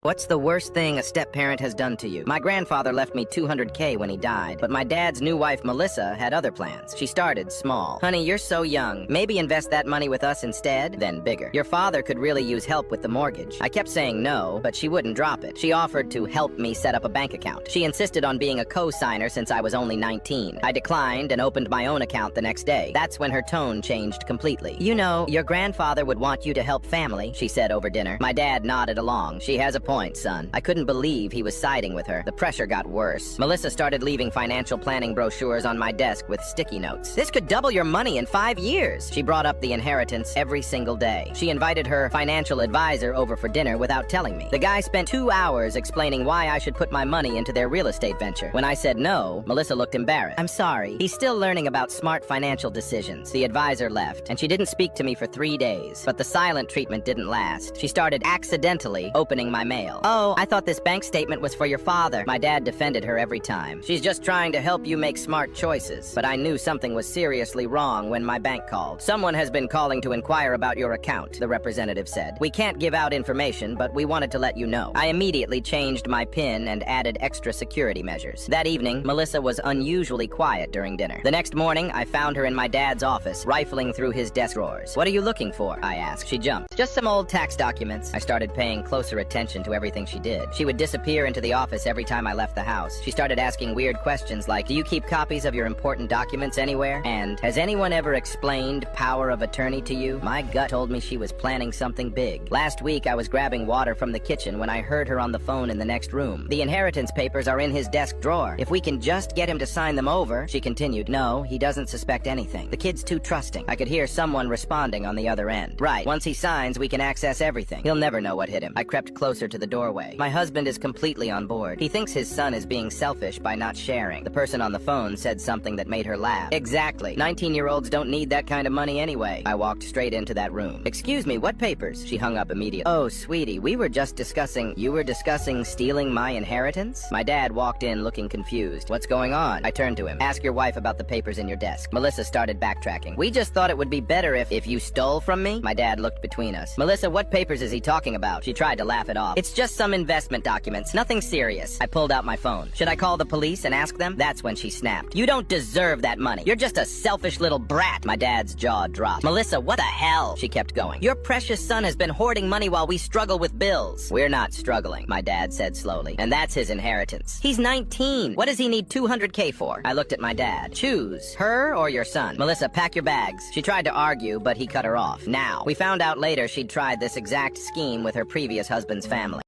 What's the worst thing a step-parent has done to you? My grandfather left me $200K when he died, but my dad's new wife, Melissa, had other plans. She started small. Honey, you're so young. Maybe invest that money with us instead? Then bigger. Your father could really use help with the mortgage. I kept saying no, but she wouldn't drop it. She offered to help me set up a bank account. She insisted on being a co-signer since I was only 19. I declined and opened my own account the next day. That's when her tone changed completely. You know, your grandfather would want you to help family, she said over dinner. My dad nodded along. She has a point, son. I couldn't believe he was siding with her. The pressure got worse. Melissa started leaving financial planning brochures on my desk with sticky notes. This could double your money in 5 years. She brought up the inheritance every single day. She invited her financial advisor over for dinner without telling me. The guy spent 2 hours explaining why I should put my money into their real estate venture. When I said no, Melissa looked embarrassed. I'm sorry. He's still learning about smart financial decisions. The advisor left, and she didn't speak to me for 3 days. But the silent treatment didn't last. She started accidentally opening my mail. Oh, I thought this bank statement was for your father. My dad defended her every time. She's just trying to help you make smart choices. But I knew something was seriously wrong when my bank called. Someone has been calling to inquire about your account, the representative said. We can't give out information, but we wanted to let you know. I immediately changed my PIN and added extra security measures. That evening, Melissa was unusually quiet during dinner. The next morning, I found her in my dad's office, rifling through his desk drawers. What are you looking for? I asked. She jumped. Just some old tax documents. I started paying closer attention to everything she did. She would disappear into the office every time I left the house. She started asking weird questions like, do you keep copies of your important documents anywhere? And, has anyone ever explained power of attorney to you? My gut told me she was planning something big. Last week, I was grabbing water from the kitchen when I heard her on the phone in the next room. The inheritance papers are in his desk drawer. If we can just get him to sign them over, she continued. No, he doesn't suspect anything. The kid's too trusting. I could hear someone responding on the other end. Right, once he signs, we can access everything. He'll never know what hit him. I crept closer to the doorway. My husband is completely on board. He thinks his son is being selfish by not sharing. The person on the phone said something that made her laugh. Exactly. 19-year-olds don't need that kind of money anyway. I walked straight into that room. Excuse me, what papers? She hung up immediately. Oh, sweetie, we were just discussing... You were discussing stealing my inheritance? My dad walked in looking confused. What's going on? I turned to him. Ask your wife about the papers in your desk. Melissa started backtracking. We just thought it would be better if you stole from me? My dad looked between us. Melissa, what papers is he talking about? She tried to laugh it off. It's just some investment documents. Nothing serious. I pulled out my phone. Should I call the police and ask them? That's when she snapped. You don't deserve that money. You're just a selfish little brat. My dad's jaw dropped. Melissa, what the hell? She kept going. Your precious son has been hoarding money while we struggle with bills. We're not struggling, my dad said slowly. And that's his inheritance. He's 19. What does he need 200K for? I looked at my dad. Choose her or your son. Melissa, pack your bags. She tried to argue, but he cut her off. Now. We found out later she'd tried this exact scheme with her previous husband's family.